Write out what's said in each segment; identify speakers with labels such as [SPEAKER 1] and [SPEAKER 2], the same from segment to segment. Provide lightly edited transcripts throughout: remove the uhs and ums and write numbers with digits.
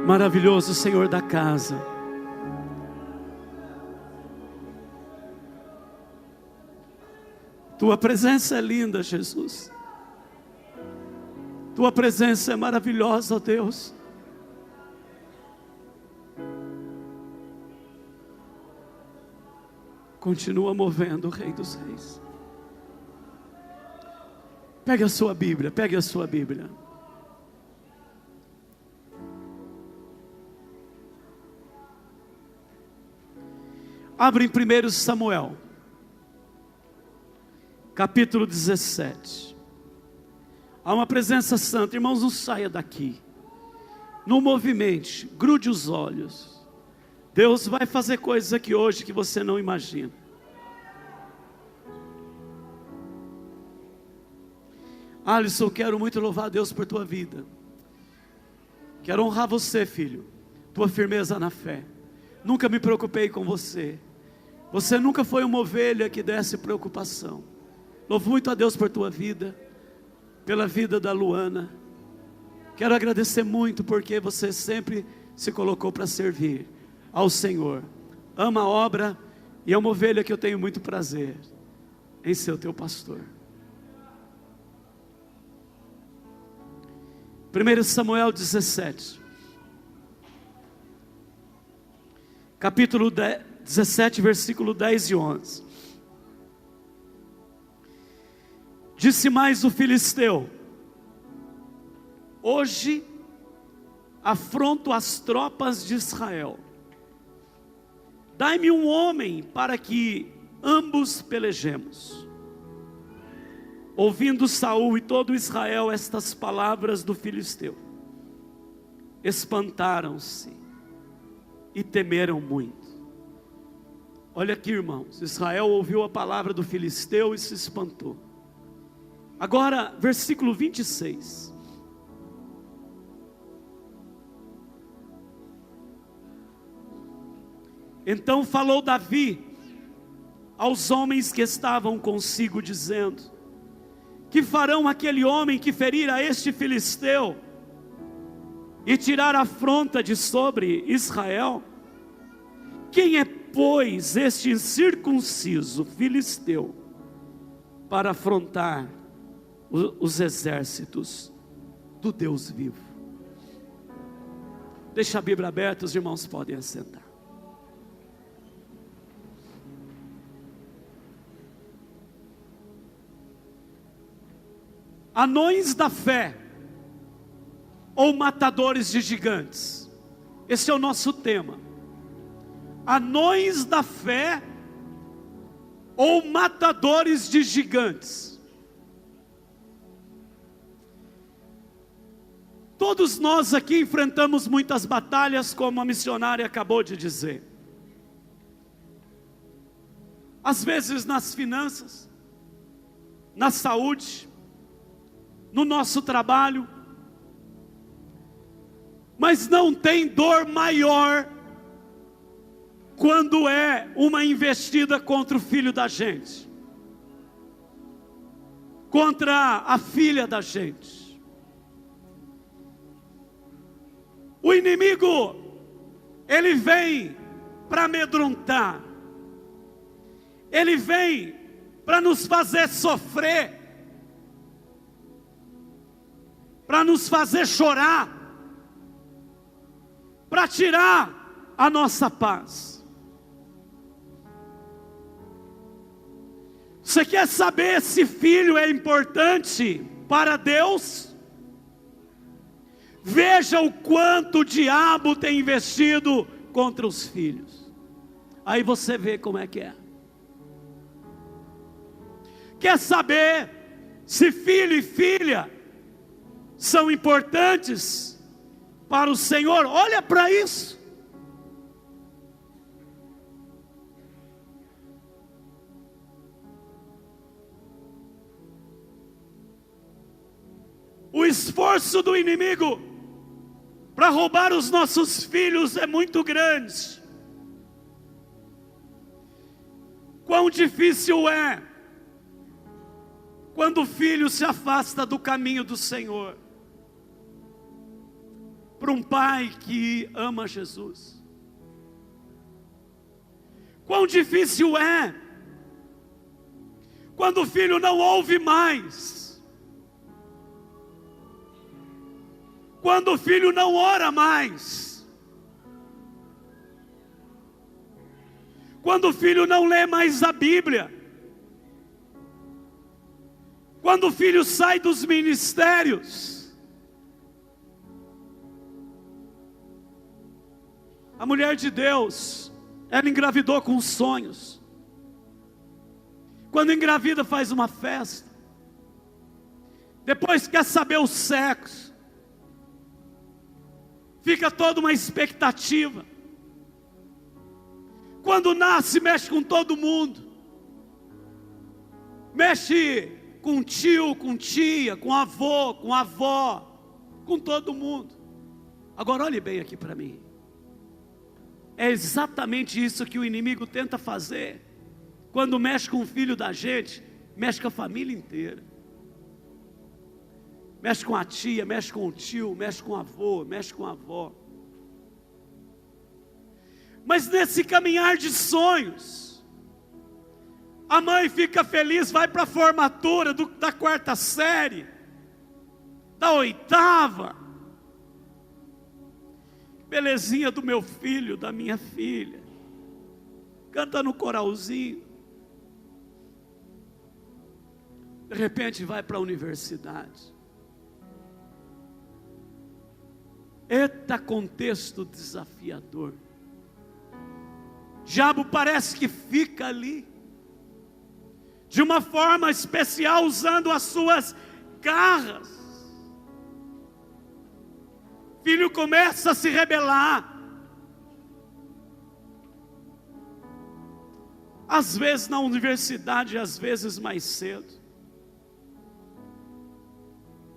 [SPEAKER 1] Maravilhoso Senhor da casa. Tua presença é linda, Jesus. Tua presença é maravilhosa, ó Deus. Continua movendo o Rei dos Reis. Pegue a sua Bíblia, pegue a sua Bíblia. Abre em 1 Samuel, capítulo 17. Há uma presença santa, irmãos, não saia daqui. Não movimente, grude os olhos. Deus vai fazer coisas aqui hoje que você não imagina. Alisson, eu quero muito louvar a Deus por tua vida. Quero honrar você, filho, tua firmeza na fé. Nunca me preocupei com você. Você nunca foi uma ovelha que desse preocupação. Louvo muito a Deus por tua vida, pela vida da Luana. Quero agradecer muito porque você sempre se colocou para servir ao Senhor. Ama a obra e é uma ovelha que eu tenho muito prazer em ser o teu pastor. 1 Samuel 17, capítulo 17, versículo 10 e 11. Disse mais o filisteu: hoje afronto as tropas de Israel. Dai-me um homem para que ambos pelejemos. Ouvindo Saul e todo Israel estas palavras do filisteu, espantaram-se e temeram muito. Olha aqui, irmãos, Israel ouviu a palavra do filisteu e se espantou. Agora, versículo 26. Então falou Davi aos homens que estavam consigo, dizendo: que farão aquele homem que ferir a este filisteu e tirar a afronta de sobre Israel? Quem é, pois, este incircunciso filisteu para afrontar os exércitos do Deus vivo? Deixa a Bíblia aberta, os irmãos podem assentar. Anões da fé, ou matadores de gigantes? Esse é o nosso tema. Anões da fé, ou matadores de gigantes? Todos nós aqui enfrentamos muitas batalhas, como a missionária acabou de dizer. Às vezes nas finanças, na saúde, no nosso trabalho, mas não tem dor maior quando é uma investida contra o filho da gente, contra a filha da gente. O inimigo, ele vem para amedrontar, ele vem para nos fazer sofrer, para nos fazer chorar, para tirar a nossa paz. Você quer saber se filho é importante para Deus? Veja o quanto o diabo tem investido contra os filhos. Aí você vê como é que é. Quer saber se filho e filha são importantes para o Senhor? Olha para isso. O esforço do inimigo para roubar os nossos filhos é muito grande. Quão difícil é quando o filho se afasta do caminho do Senhor. para um pai que ama Jesus. Quão difícil é quando o filho não ouve mais, quando o filho não ora mais, quando o filho não lê mais a Bíblia, quando o filho sai dos ministérios. A mulher de Deus, ela engravidou com sonhos. Quando engravida faz uma festa, depois quer saber o sexo, fica toda uma expectativa. Quando nasce, mexe com todo mundo, mexe com tio, com tia, com avô, com avó, com todo mundo. Agora olhe bem aqui para mim, é exatamente isso que o inimigo tenta fazer. Quando mexe com o filho da gente, mexe com a família inteira. Mexe com a tia, mexe com o tio, mexe com o avô, mexe com a avó. Mas nesse caminhar de sonhos, a mãe fica feliz, vai para a formatura da 4ª série, da 8ª. Belezinha do meu filho, da minha filha. Canta no coralzinho. De repente vai para a universidade. Eita, contexto desafiador. Diabo parece que fica ali, de uma forma especial, usando as suas garras. Filho começa a se rebelar. Às vezes na universidade, às vezes mais cedo.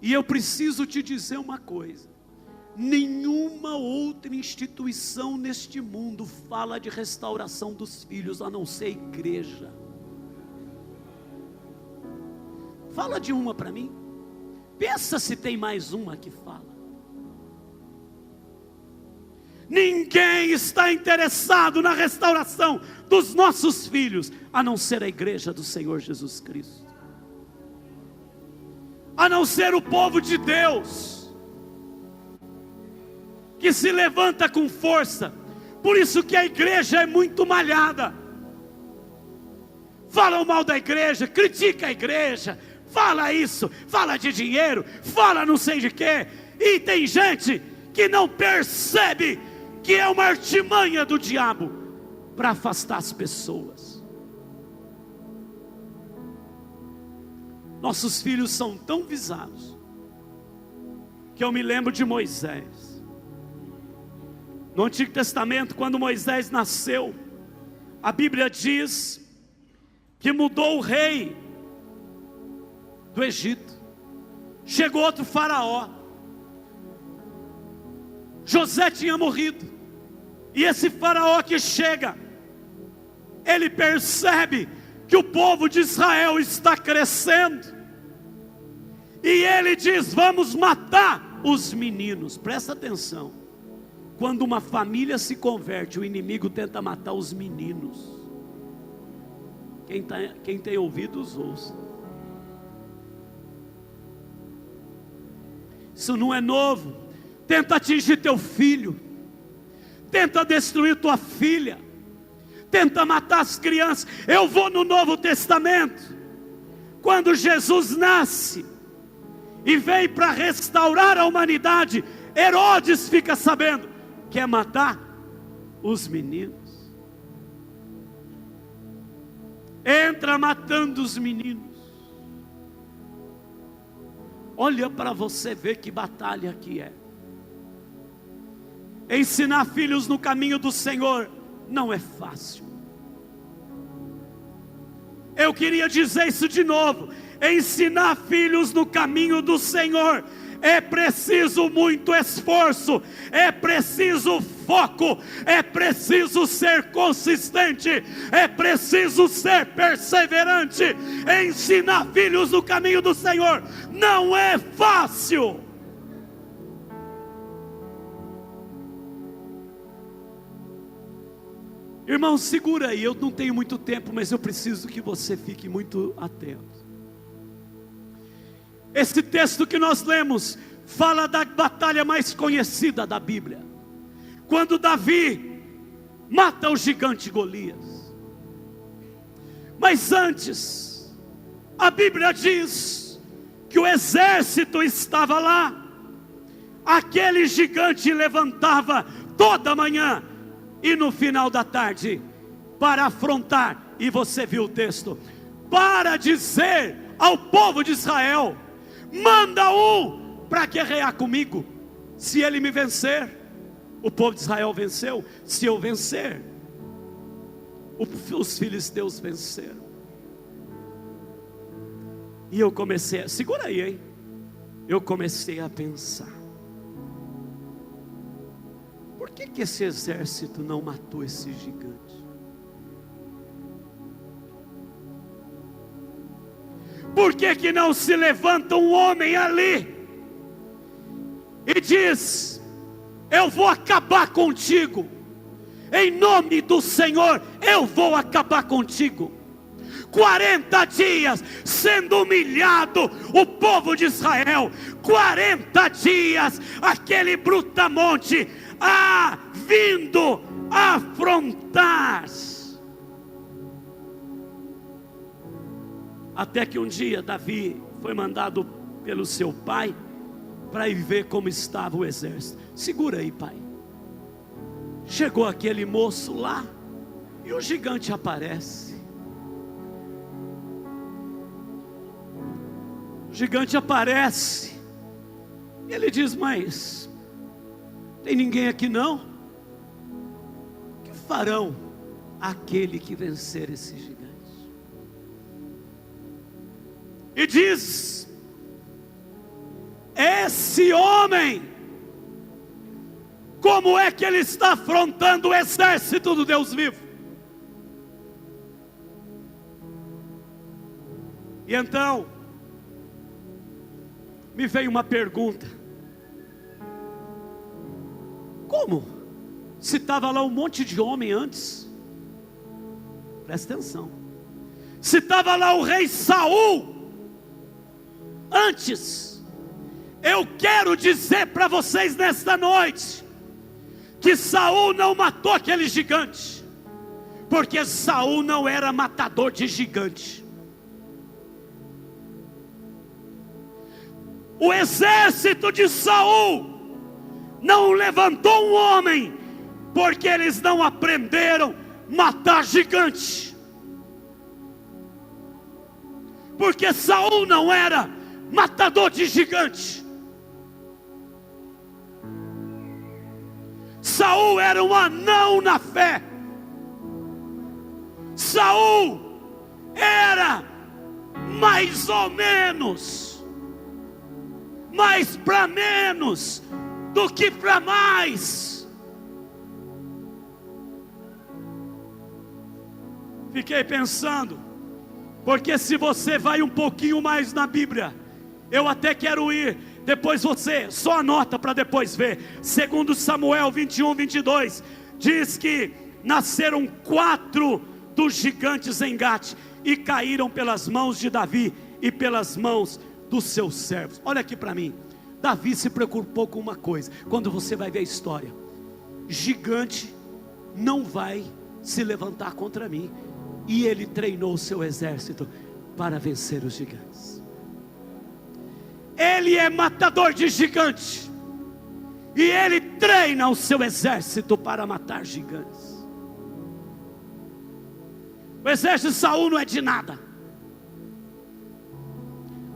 [SPEAKER 1] E eu preciso te dizer uma coisa: nenhuma outra instituição neste mundo fala de restauração dos filhos, a não ser a igreja. Fala de uma para mim. Pensa se tem mais uma que fala. Ninguém está interessado na restauração dos nossos filhos, a não ser a igreja do Senhor Jesus Cristo, a não ser o povo de Deus, que se levanta com força. Por isso que a igreja é muito malhada. Falam mal da igreja, critica a igreja, fala isso, fala de dinheiro, fala não sei de quê. E tem gente que não percebe que é uma artimanha do diabo para afastar as pessoas. Nossos filhos são tão visados, que eu me lembro de Moisés. No Antigo Testamento, quando Moisés nasceu, a Bíblia diz que mudou o rei do Egito. Chegou outro faraó. José tinha morrido. E esse faraó que chega, ele percebe que o povo de Israel está crescendo. E ele diz: vamos matar os meninos. Presta atenção. Quando uma família se converte, o inimigo tenta matar os meninos. Quem tem ouvidos, ouça. Isso não é novo. Tenta atingir teu filho, tenta destruir tua filha, tenta matar as crianças. Eu vou no Novo Testamento, quando Jesus nasce e vem para restaurar a humanidade, Herodes fica sabendo, quer matar os meninos, entra matando os meninos. Olha para você ver que batalha que é. Ensinar filhos no caminho do Senhor não é fácil. Eu queria dizer isso de novo. Ensinar filhos no caminho do Senhor é preciso muito esforço, é preciso foco, é preciso ser consistente, é preciso ser perseverante. Ensinar filhos no caminho do Senhor não é fácil. Irmão, segura aí, eu não tenho muito tempo, mas eu preciso que você fique muito atento. Esse texto que nós lemos fala da batalha mais conhecida da Bíblia, quando Davi mata o gigante Golias. Mas antes, a Bíblia diz que o exército estava lá. Aquele gigante levantava toda manhã e no final da tarde para afrontar, e você viu o texto, para dizer ao povo de Israel: manda um para guerrear comigo, se ele me vencer. O povo de Israel venceu. Se eu vencer, os filisteus venceram. E eu comecei, segura aí, hein? Eu comecei a pensar: por que esse exército não matou esse gigante? Por que não se levanta um homem ali e diz: eu vou acabar contigo, em nome do Senhor, eu vou acabar contigo. 40 dias sendo humilhado o povo de Israel, 40 dias aquele brutamonte vindo afrontar. Até que um dia Davi foi mandado pelo seu pai para ir ver como estava o exército. Segura aí, pai. Chegou aquele moço lá e o gigante aparece. O gigante aparece. E ele diz: mas tem ninguém aqui não? O que farão aquele que vencer esse gigante? E diz: esse homem, como é que ele está afrontando o exército do Deus vivo? E então me veio uma pergunta: como? Se estava lá um monte de homem antes. Presta atenção. Se estava lá o rei Saul antes. Eu quero dizer para vocês nesta noite que Saul não matou aquele gigante, porque Saul não era matador de gigante. O exército de Saul não levantou um homem, porque eles não aprenderam a matar gigante. Porque Saul não era matador de gigante. Saul era um anão na fé. Saul era mais ou menos, mais para menos do que para mais. Fiquei pensando, porque se você vai um pouquinho mais na Bíblia, eu até quero ir, depois você só anota para depois ver. Segundo Samuel 21, 22, diz que nasceram 4 dos gigantes em Gate, e caíram pelas mãos de Davi e pelas mãos dos seus servos. Olha aqui para mim, Davi se preocupou com uma coisa. Quando você vai ver a história, gigante não vai se levantar contra mim. E ele treinou o seu exército para vencer os gigantes. Ele é matador de gigante, e ele treina o seu exército para matar gigantes. O exército de Saul não é de nada.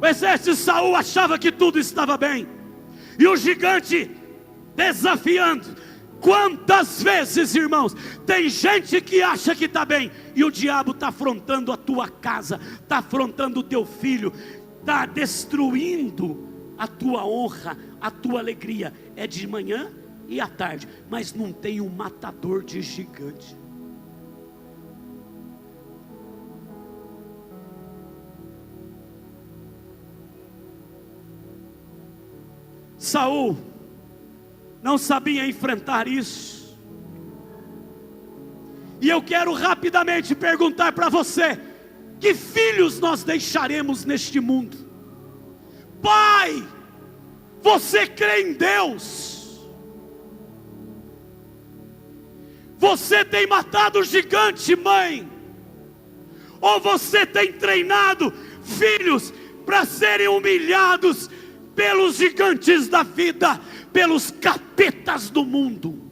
[SPEAKER 1] O exército de Saul achava que tudo estava bem, e o gigante desafiando. Quantas vezes, irmãos, tem gente que acha que está bem, e o diabo está afrontando a tua casa, está afrontando o teu filho, está destruindo a tua honra, a tua alegria. É de manhã e à tarde, mas não tem um matador de gigante. Saul não sabia enfrentar isso. E eu quero rapidamente perguntar para você: que filhos nós deixaremos neste mundo? Pai, você crê em Deus? Você tem matado o gigante, mãe? Ou você tem treinado filhos para serem humilhados pelos gigantes da vida, pelos capetas do mundo?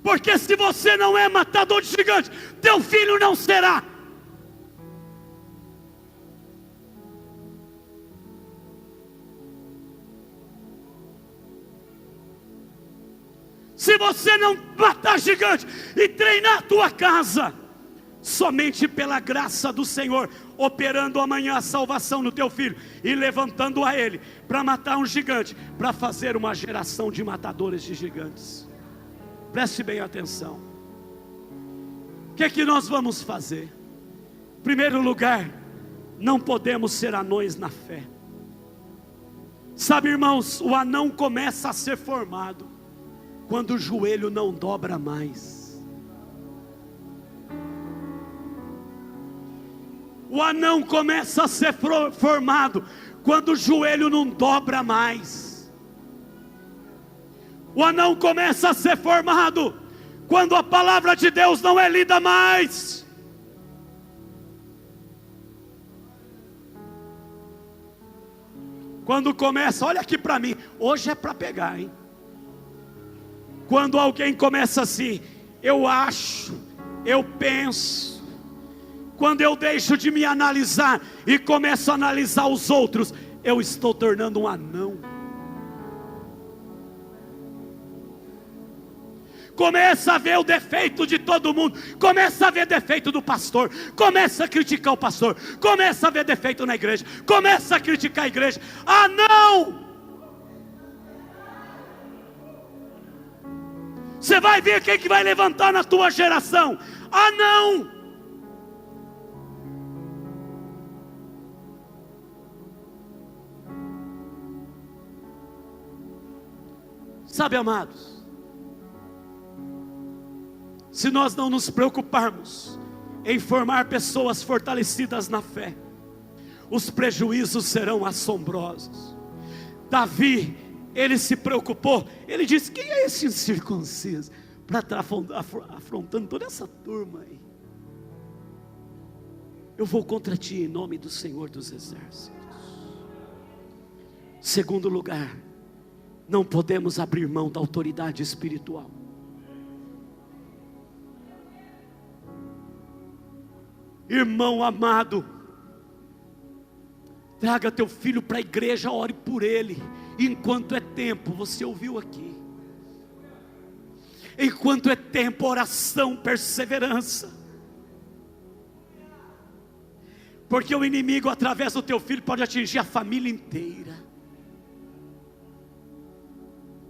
[SPEAKER 1] Porque se você não é matador de gigante, teu filho não será. Se você não matar gigante e treinar a tua casa, somente pela graça do Senhor, operando amanhã a salvação no teu filho e levantando a ele para matar um gigante, para fazer uma geração de matadores de gigantes. Preste bem atenção. O que é que nós vamos fazer? Em primeiro lugar, não podemos ser anões na fé. Sabe, irmãos, o anão começa a ser formado quando o joelho não dobra mais. O anão começa a ser formado quando o joelho não dobra mais. O anão começa a ser formado quando a palavra de Deus não é lida mais. Quando começa, olha aqui para mim, hoje é para pegar, hein? Quando alguém começa assim: eu acho, eu penso. Quando eu deixo de me analisar e começo a analisar os outros, eu estou tornando um anão. Começa a ver o defeito de todo mundo. Começa a ver defeito do pastor. Começa a criticar o pastor. Começa a ver defeito na igreja. Começa a criticar a igreja. Ah, não! Você vai ver quem que vai levantar na tua geração. Ah, não! Sabe, amados, se nós não nos preocuparmos em formar pessoas fortalecidas na fé, os prejuízos serão assombrosos. Davi, ele se preocupou, ele disse: quem é esse incircunciso para estar afrontando toda essa turma aí? Eu vou contra ti em nome do Senhor dos Exércitos. Segundo lugar, não podemos abrir mão da autoridade espiritual. Irmão amado, traga teu filho para a igreja, ore por ele, enquanto é tempo. Você ouviu aqui? Enquanto é tempo, oração, perseverança. Porque o inimigo, através do teu filho, pode atingir a família inteira.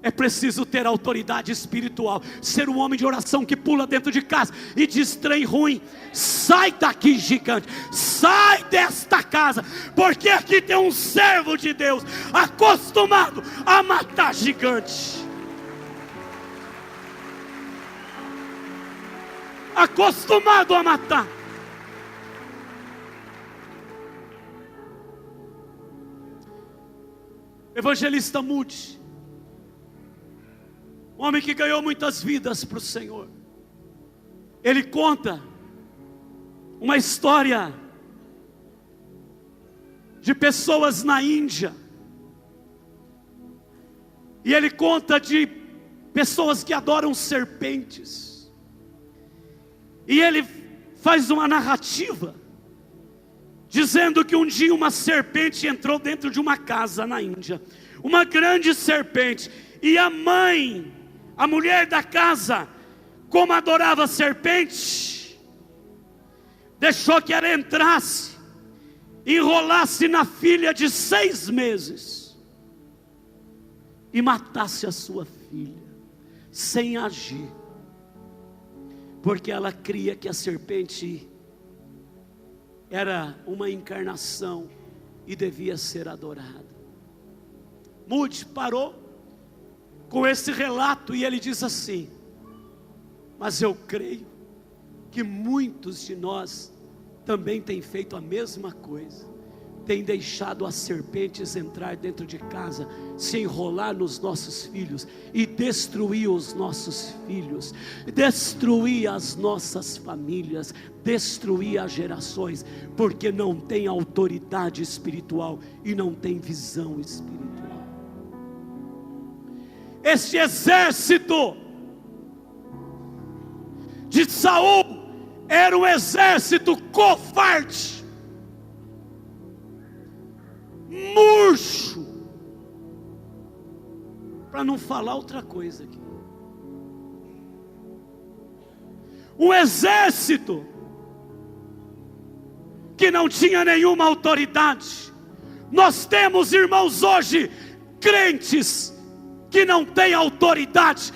[SPEAKER 1] É preciso ter autoridade espiritual, ser um homem de oração que pula dentro de casa e diz: trem ruim, sai daqui, gigante, sai desta casa, porque aqui tem um servo de Deus acostumado a matar gigante. Acostumado a matar. Evangelista Moody, um homem que ganhou muitas vidas para o Senhor, ele conta uma história de pessoas na Índia, e ele conta de pessoas que adoram serpentes, e ele faz uma narrativa, dizendo que um dia uma serpente entrou dentro de uma casa na Índia, uma grande serpente, e a mãe, a mulher da casa, como adorava serpente, deixou que ela entrasse, enrolasse na filha de 6 meses e matasse a sua filha, sem agir, porque ela cria que a serpente era uma encarnação e devia ser adorada. Moody parou, com esse relato, e ele diz assim: mas eu creio que muitos de nós também têm feito a mesma coisa, têm deixado as serpentes entrar dentro de casa, se enrolar nos nossos filhos e destruir os nossos filhos, destruir as nossas famílias, destruir as gerações, porque não tem autoridade espiritual e não tem visão espiritual. Este exército de Saul era um exército covarde, murcho, para não falar outra coisa aqui. Um exército que não tinha nenhuma autoridade. Nós temos, irmãos, hoje crentes que não têm autoridade,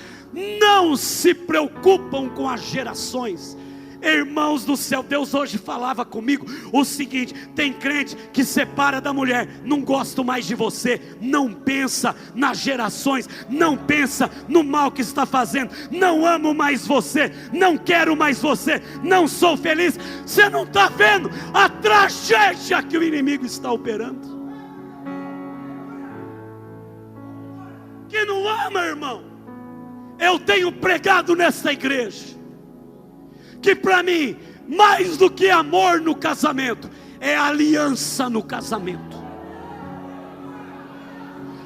[SPEAKER 1] não se preocupam com as gerações. Irmãos do céu, Deus hoje falava comigo o seguinte: tem crente que separa da mulher, não gosto mais de você, não pensa nas gerações, não pensa no mal que está fazendo, não amo mais você, não quero mais você, não sou feliz. Você não está vendo a tragédia que o inimigo está operando? Que não ama, irmão. Eu tenho pregado nessa igreja que para mim, mais do que amor no casamento, é aliança no casamento.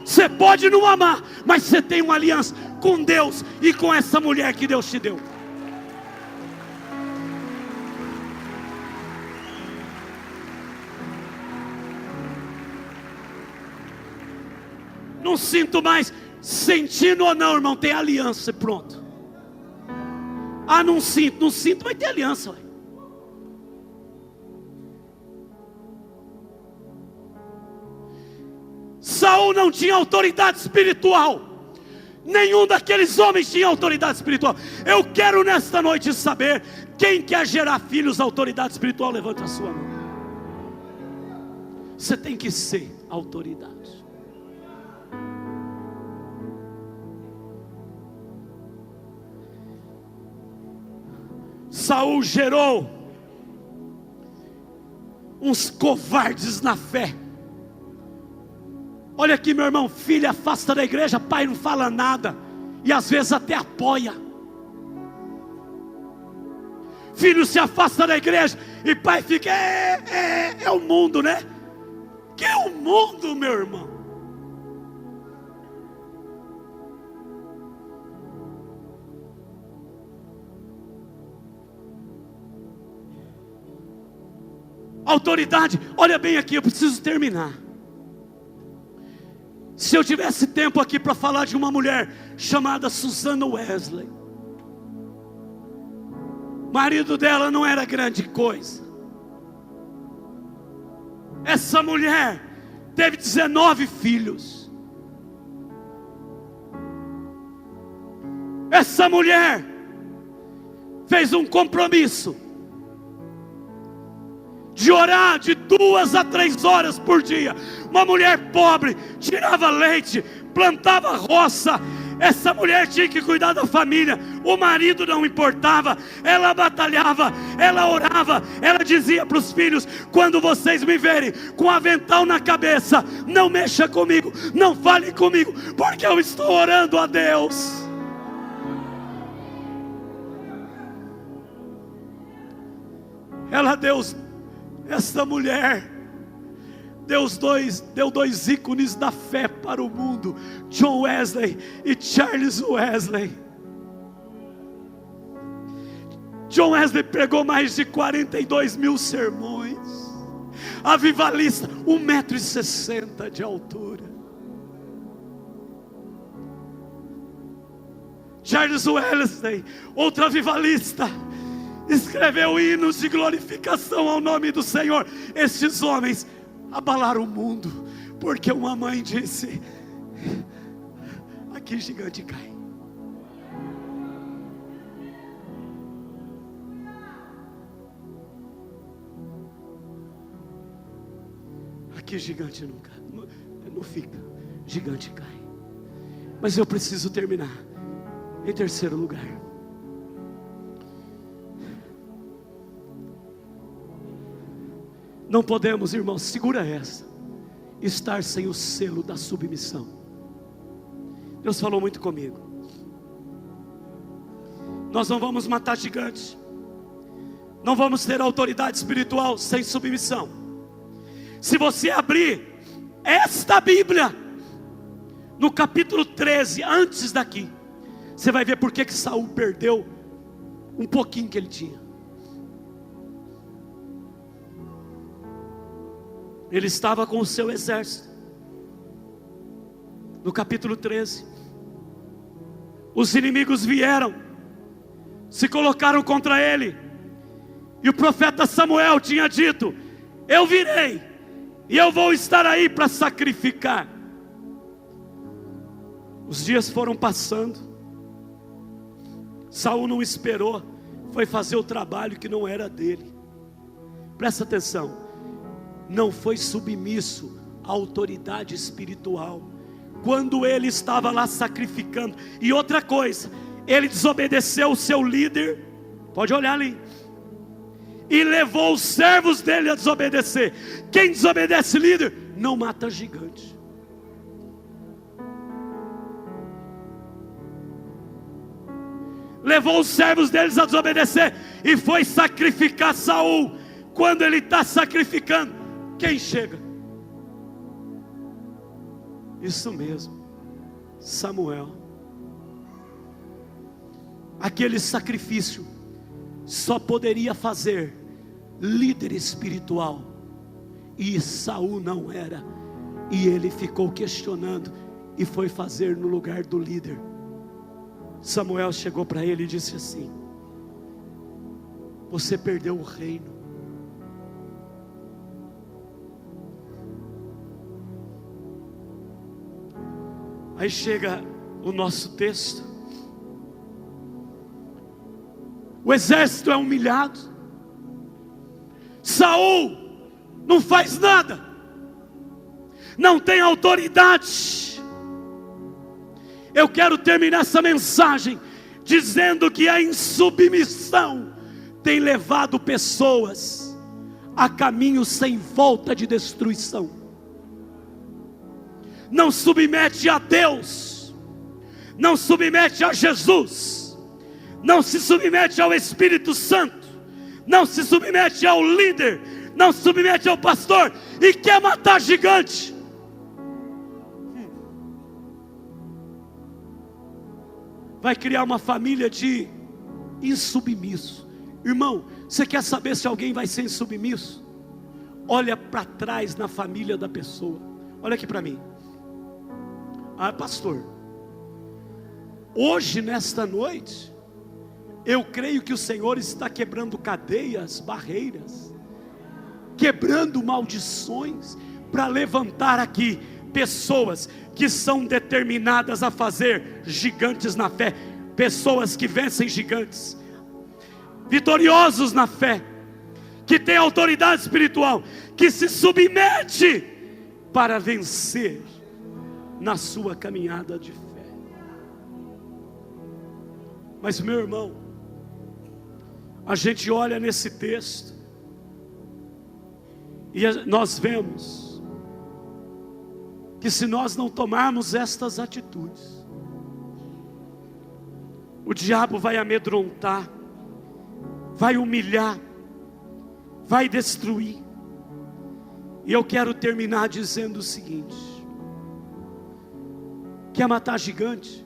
[SPEAKER 1] Você pode não amar, mas você tem uma aliança com Deus e com essa mulher que Deus te deu. Não sinto mais. Sentindo ou não, irmão, tem aliança e pronto. Ah, não sinto, mas tem aliança. Ué. Saul não tinha autoridade espiritual. Nenhum daqueles homens tinha autoridade espiritual. Eu quero nesta noite saber: quem quer gerar filhos, autoridade espiritual, levanta a sua mão. Você tem que ser autoridade. Saul gerou uns covardes na fé. Olha aqui, meu irmão, filho afasta da igreja, pai não fala nada, e às vezes até apoia. Filho se afasta da igreja, e pai fica, é o mundo, né? Que é o mundo, meu irmão? Autoridade, olha bem aqui, eu preciso terminar. Se eu tivesse tempo aqui para falar de uma mulher chamada Susana Wesley, o marido dela não era grande coisa. Essa mulher teve 19 filhos. Essa mulher fez um compromisso de orar de 2 a 3 horas por dia. Uma mulher pobre, tirava leite, plantava roça. Essa mulher tinha que cuidar da família. O marido não importava. Ela batalhava, ela orava. Ela dizia para os filhos: quando vocês me verem com avental na cabeça, não mexa comigo, não fale comigo, porque eu estou orando a Deus. Ela essa mulher deu dois ícones da fé para o mundo: John Wesley e Charles Wesley. John Wesley pregou mais de 42 mil sermões. Avivalista, 1,60 m de altura. Charles Wesley, outro avivalista, escreveu hinos de glorificação ao nome do Senhor. Estes homens abalaram o mundo, porque uma mãe disse: aqui gigante cai. Aqui gigante não fica, gigante cai. Mas eu preciso terminar. Em terceiro lugar, não podemos, irmãos, segura essa, estar sem o selo da submissão. Deus falou muito comigo. Nós não vamos matar gigantes, não vamos ter autoridade espiritual sem submissão. Se você abrir esta Bíblia, no capítulo 13, antes daqui, você vai ver por que Saul perdeu um pouquinho que ele tinha. Ele estava com o seu exército. No capítulo 13, os inimigos vieram, se colocaram contra ele, e o profeta Samuel tinha dito: eu virei, e eu vou estar aí para sacrificar. Os dias foram passando, Saul não esperou, foi fazer o trabalho que não era dele. Presta atenção, não foi submisso à autoridade espiritual, quando ele estava lá sacrificando. E outra coisa, ele desobedeceu o seu líder, pode olhar ali, e levou os servos dele a desobedecer. Quem desobedece líder, não mata gigante. Levou os servos deles a desobedecer, e foi sacrificar Saul. Quando ele está sacrificando, quem chega? Isso mesmo, Samuel. Aquele sacrifício só poderia fazer líder espiritual, e Saul não era, e ele ficou questionando, e foi fazer no lugar do líder. Samuel chegou para ele e disse assim: você perdeu o reino. Aí chega o nosso texto, o exército é humilhado, Saul não faz nada, não tem autoridade. Eu quero terminar essa mensagem dizendo que a insubmissão tem levado pessoas a caminhos sem volta de destruição. Não submete a Deus, não submete a Jesus, não se submete ao Espírito Santo, não se submete ao líder, não se submete ao pastor, e quer matar gigante. Vai criar uma família de insubmisso. Irmão, você quer saber se alguém vai ser insubmisso? Olha para trás na família da pessoa. Olha aqui para mim. Ah, pastor, hoje nesta noite, eu creio que o Senhor está quebrando cadeias, barreiras, quebrando maldições, para levantar aqui pessoas que são determinadas a fazer gigantes na fé, pessoas que vencem gigantes, vitoriosos na fé, que tem autoridade espiritual, que se submete para vencer na sua caminhada de fé. Mas meu irmão, a gente olha nesse texto e nós vemos que se nós não tomarmos estas atitudes, o diabo vai amedrontar, vai humilhar, vai destruir. E eu quero terminar dizendo o seguinte: quer matar gigante?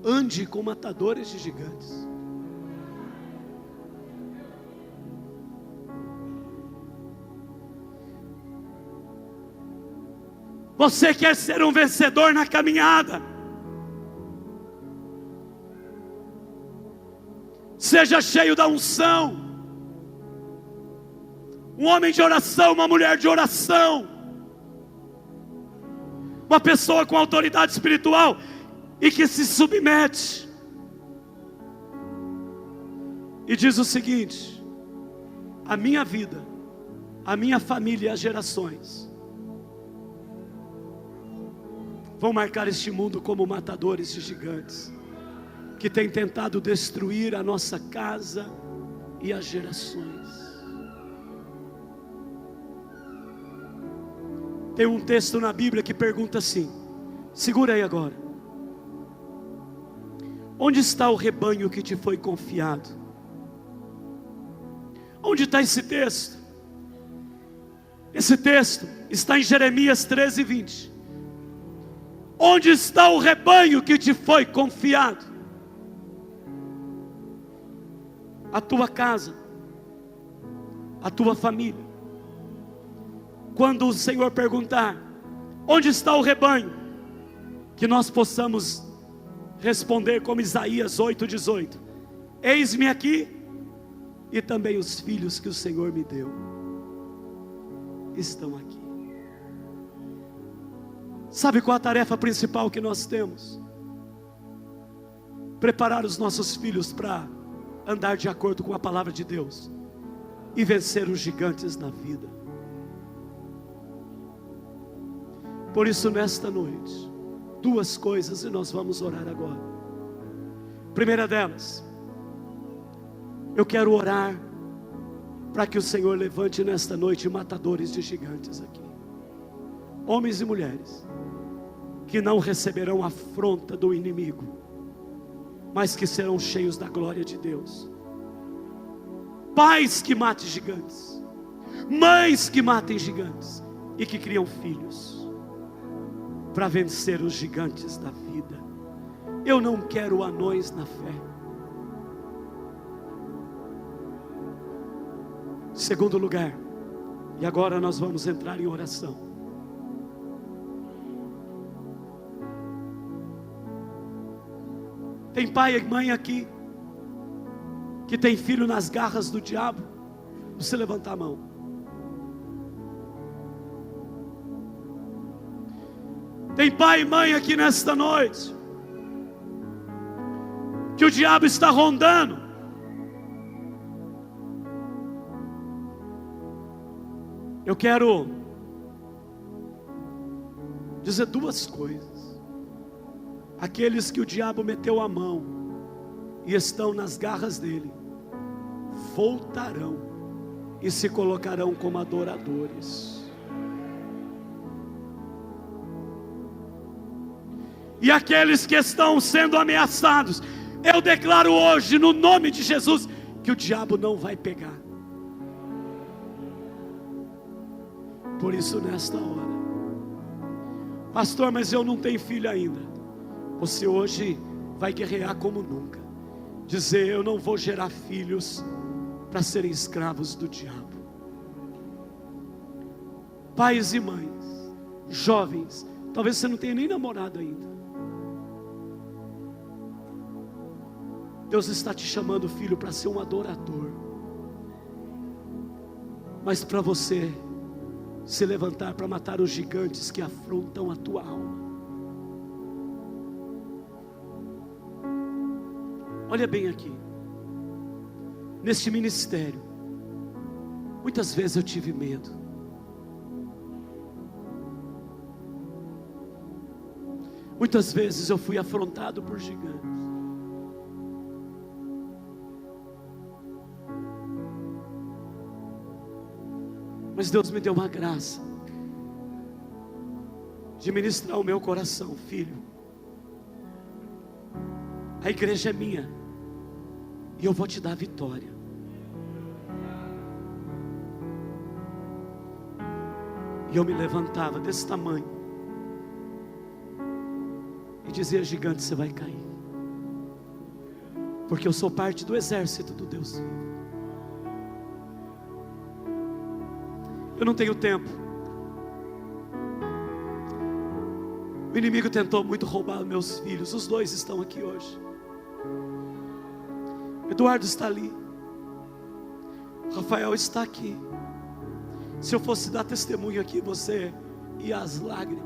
[SPEAKER 1] Ande com matadores de gigantes. Você quer ser um vencedor na caminhada? Seja cheio da unção. Um homem de oração, uma mulher de oração, uma pessoa com autoridade espiritual e que se submete e diz o seguinte: a minha vida, a minha família e as gerações vão marcar este mundo como matadores de gigantes, que têm tentado destruir a nossa casa e as gerações. Tem um texto na Bíblia que pergunta assim, segura aí agora: onde está o rebanho que te foi confiado? Onde está esse texto? Esse texto está em Jeremias 13:20. Onde está o rebanho que te foi confiado? A tua casa, a tua família. Quando o Senhor perguntar, onde está o rebanho? Que nós possamos responder como Isaías 8:18: eis-me aqui, e também os filhos que o Senhor me deu estão aqui. Sabe qual a tarefa principal que nós temos? Preparar os nossos filhos para andar de acordo com a palavra de Deus e vencer os gigantes na vida. Por isso, nesta noite, duas coisas, e nós vamos orar agora. Primeira delas, eu quero orar para que o Senhor levante nesta noite matadores de gigantes aqui, homens e mulheres que não receberão afronta do inimigo, mas que serão cheios da glória de Deus. Pais que matem gigantes, mães que matem gigantes e que criam filhos para vencer os gigantes da vida. Eu não quero anões na fé. Segundo lugar, e agora nós vamos entrar em oração. Tem pai e mãe aqui que tem filho nas garras do diabo? Você levantar a mão. Tem pai e mãe aqui nesta noite que o diabo está rondando? Eu quero dizer duas coisas. Aqueles que o diabo meteu a mão e estão nas garras dele, voltarão e se colocarão como adoradores. E aqueles que estão sendo ameaçados, eu declaro hoje, no nome de Jesus, que o diabo não vai pegar. Por isso, nesta hora, pastor, mas eu não tenho filho ainda. Você hoje vai guerrear como nunca. Dizer: eu não vou gerar filhos para serem escravos do diabo. Pais e mães, jovens, talvez você não tenha nem namorado ainda. Deus está te chamando, filho, para ser um adorador. Mas para você se levantar para matar os gigantes que afrontam a tua alma. Olha bem aqui, neste ministério, muitas vezes eu tive medo. Muitas vezes eu fui afrontado por gigantes. Mas Deus me deu uma graça de ministrar o meu coração: filho, a igreja é minha e eu vou te dar a vitória. E eu me levantava desse tamanho e dizia: gigante, você vai cair, porque eu sou parte do exército do Deus vivo. Eu não tenho tempo. O inimigo tentou muito roubar meus filhos. Os dois estão aqui hoje. Eduardo está ali, Rafael está aqui. Se eu fosse dar testemunho aqui, você ia às lágrimas.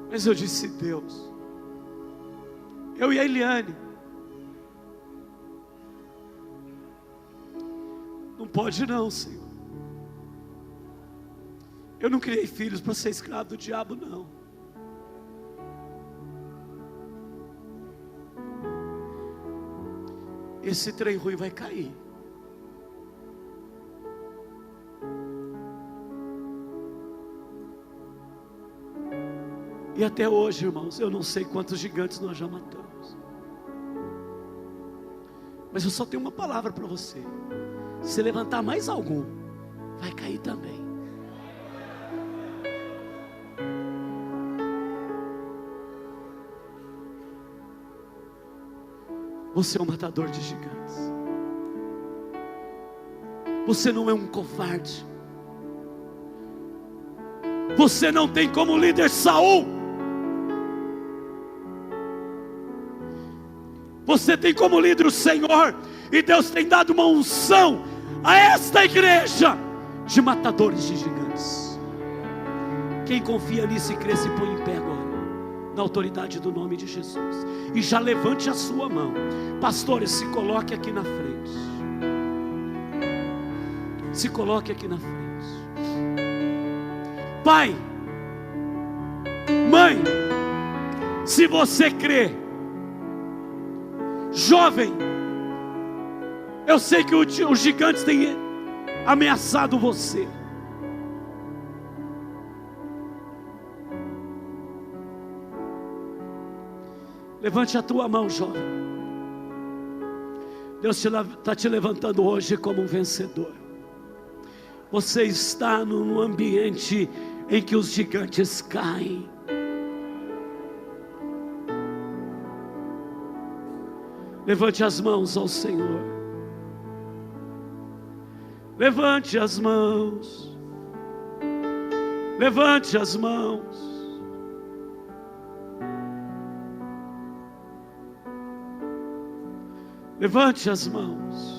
[SPEAKER 1] Mas eu disse: Deus, eu e a Eliane, Não pode não, Senhor. Eu não criei filhos para ser escravo do diabo, não. Esse trem ruim vai cair. E até hoje, irmãos, eu não sei quantos gigantes nós já matamos. Mas eu só tenho uma palavra para você. Se levantar mais algum, vai cair também. Você é um matador de gigantes. Você não é um covarde. Você não tem como líder Saul. Você tem como líder o Senhor. E Deus tem dado uma unção a esta igreja de matadores de gigantes. Quem confia nisso e crê, se põe em pé agora, na autoridade do nome de Jesus, e já levante a sua mão. Pastores, se coloque aqui na frente. Se coloque aqui na frente. Pai, mãe, se você crê, jovem, eu sei que os gigantes têm ameaçado você. Levante a tua mão, jovem. Deus está te levantando hoje como um vencedor. Você está num ambiente em que os gigantes caem. Levante as mãos ao Senhor. Levante as mãos. Levante as mãos. Levante as mãos.